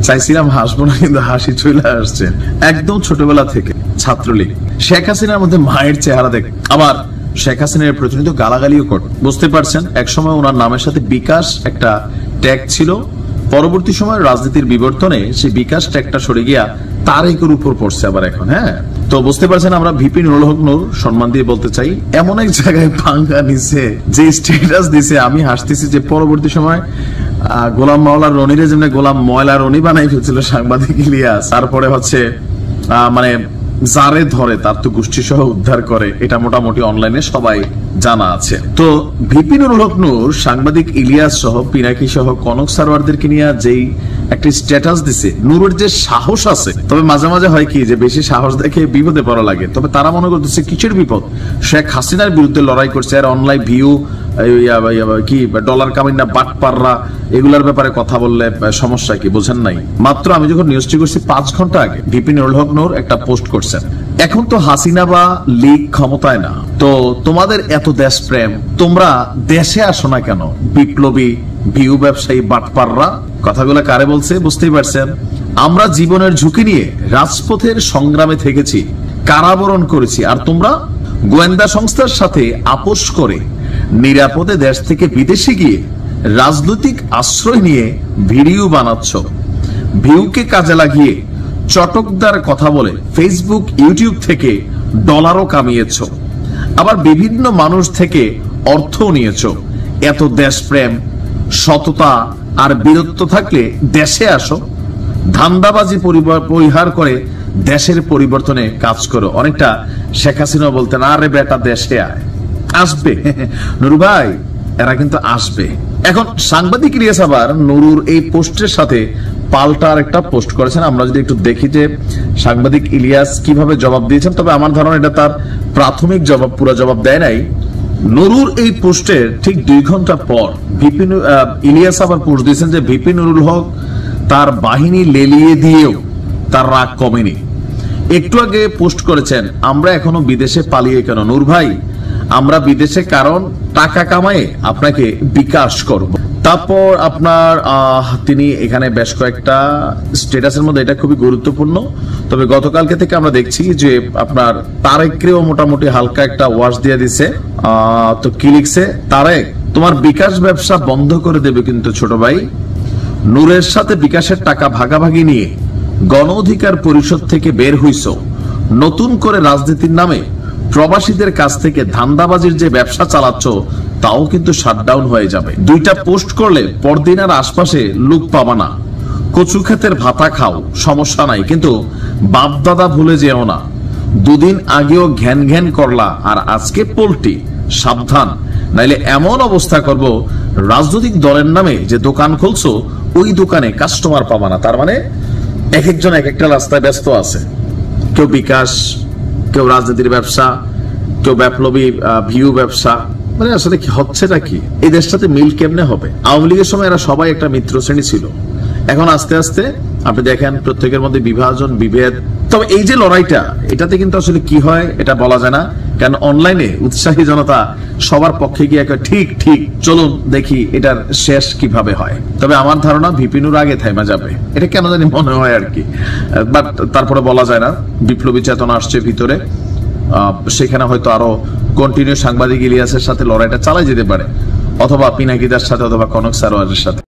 চাইছিলাম হাসবো না, কিন্তু হাসি চলে আসছে। একদম ছোটবেলা থেকে ছাত্রলীগ, শেখ হাসিনার মধ্যে মায়ের চেহারা দেখ। আবার শেখ হাসিনার প্রতিনিয়ত গালাগালিও কর, বুঝতে পারছেন। একসময় ওনার নামের সাথে বিকাশ একটা ট্যাগ ছিল, পরবর্তী সময় রাজনীতির বিবর্তনে সেই বিকাশ ট্যাগটা সরে গিয়া তারেকের উপর পড়ছে আবার এখন। হ্যাঁ, তো বুঝতে পারছেন, আমরা ভিপি নুরুল হক নূর সম্মান দিয়ে বলতে চাই, এমন এক জায়গায় পাঙ্গা নিছে, যে স্ট্যাটাস দিছে, আমি হাসতেছি যে পরবর্তী সময় গোলাম মাওলা রনিরে যেমন গোলাম ময়লা রনি বানাই ফেলছিল সাংবাদিক ইলিয়াস, তারপরে হচ্ছে মানে যারে ধরে তার তো গোষ্ঠী সহ উদ্ধার করে, এটা মোটামুটি অনলাইনে সবাই জানা আছে। তো ভিপি নুরুল হক নূর সাংবাদিক ইলিয়াস সহ পিনাকি সহ কনক সারওয়ারদেরকে নিয়ে যেই একটা স্ট্যাটাস দিছে, নুরুর যে সাহস আছে, তবে মাঝে মাঝে হয় কি যে বেশি সাহস দেখে বিপদে পড়া লাগে। তবে তারা মনে করতেছে কিসের বিপদ, শেখ হাসিনার বিরুদ্ধে লড়াই করছে, আর অনলাইন ভিউ কি ডলার কামিনা বাটপাররা এগুলার ব্যাপারে কথা বললে সমস্যা কি, বোঝেন নাই? মাত্র আমি যখন নিউজটি করছি 5 ঘন্টা আগে ভিপি নুরুল হক নূর একটা পোস্ট করছেন, এখন তো হাসিনা বা লীগ ক্ষমতায় না, তো তোমাদের এত দেশপ্রেম, তোমরা দেশে আসো না কেন? বিপ্লবী ভিউ ব্যবসায়ী বাটপাররা। কথাগুলো কারে বলছে বুঝতেই পারছেন। আমরা জীবনের ঝুঁকি নিয়ে রাজপথের সংগ্রামে থেকেছি, কারাবরণ করেছি, আর তোমরা গোয়েন্দা সংস্থার সাথে আপোষ করে নিরাপদে দেশ থেকে বিদেশে গিয়ে রাজনৈতিক আশ্রয় নিয়ে ভিডিও বানাচ্ছ, ভিউকে কাজে লাগিয়ে চটকদার কথা বলে ফেসবুক ইউটিউব থেকে ডলারও কামিয়েছ, আবার বিভিন্ন মানুষ থেকে অর্থ নিয়েছ। এত দেশপ্রেম, সততা আর বীরত্ব থাকলে দেশে আসো, ধান্দাবাজি পরিহার করে দেশের পরিবর্তনে কাজ করো। অনেকটা শেখ হাসিনা বলতেন, আরে বেটা দেশে আয়, আসবে নুরু ভাই, এরা কিন্তু আসবে। এখন সাংবাদিক ইলিয়াস আবার নুরুর এই পোস্টের সাথে পাল্টা একটা পোস্ট করেছেন। আমরা যদি একটু দেখি যে সাংবাদিক ইলিয়াস কিভাবে জবাব দিয়েছেন, তবে আমার ধারণা এটা তার প্রাথমিক জবাব, পুরো জবাব দেয় নাই। নুরুর এই পোস্টের ঠিক 2 ঘন্টা পর ইলিয়াস আবার পোস্ট দিয়েছেন যে ভিপি নুরুল হক তার বাহিনী লেলিয়ে দিয়েও তার রাগ কমেনি। একটু আগে পোস্ট করেছেন, আমরা এখনো বিদেশে পালিয়ে কেন নূর ভাই, আমরা বিদেশে কারণ টাকা কামায়ে আপনাকে বিকাশ করব। তারপর আপনার তিনি এখানে বেশ কয়েকটা স্ট্যাটাসের মধ্যে এটা খুবই গুরুত্বপূর্ণ, তবে গতকালকে থেকে আমরা দেখছি যে আপনার তারেককেও মোটামুটি হালকা একটা ওয়াশ দিয়ে দিছে। তো কি লিখছে, তারেক তোমার বিকাশ ব্যবসা বন্ধ করে দেবে কিন্তু ছোট ভাই। নূরের সাথে বিকাশের টাকা ভাগাভাগি নিয়ে গণ অধিকার পরিষদ থেকে বের হইছ, নতুন করে রাজনীতির নামে প্রবাসীদের কাছ থেকে ধান্দাবাজির যে ব্যবসা চালাচ্ছ তাও কিন্তু শাটডাউন হয়ে যাবে। 2টা পোস্ট করলে পরদিন আর আশপাশে লোক পাবা না। কচু ক্ষেতের ভাতা খাও, সমস্যা নাই, কিন্তু বাপ দাদা ভুলে যেও না। 2 দিন আগেও ঘ্যান ঘ্যান করলা, আর আজকে পোল্টি, সাবধান, নাইলে এমন অবস্থা করব রাজনৈতিক দলের নামে যে দোকান খুলছো ওই দোকানে কাস্টমার পাবা না। তার মানে এক একজন এক একটা রাস্তায় ব্যস্ত আছে, কেউ বিকাশ, কেউ রাজনীতির ব্যবসা, কেউ বিপ্লবী ভিউ ব্যবসা। মানে আসলে কি হচ্ছেটা কি, এই দেশটাতে মিল কেমনে হবে? আওয়ামী লীগের সময় এরা সবাই একটা মিত্র শ্রেণী ছিল, এখন আস্তে আস্তে আপনি দেখেন প্রত্যেকের মধ্যে বিভাজন, বিভেদ। তবে এই যে লড়াইটা, এটাতে কিন্তু আসলে কি হয় এটা বলা যায় না, কারণ অনলাইনে উৎসাহী জনতা সবার পক্ষে গিয়ে ঠিক ঠিক চলুন দেখি এটার শেষ কিভাবে হয়। তবে আমার ধারণা ভিপি নুর আগে থাইমা যাবে, এটা কেন জানি মনে হয় আর কি। বাট তারপরে বলা যায় না, বিপ্লবী চেতনা আসছে ভিতরে, সেখানে হয়তো আরো কন্টিনিউ সাংবাদিক ইলিয়াসের সাথে লড়াইটা চালাই যেতে পারে, অথবা পিনাকিদার সাথে, অথবা কনক সারোয়ারের সাথে।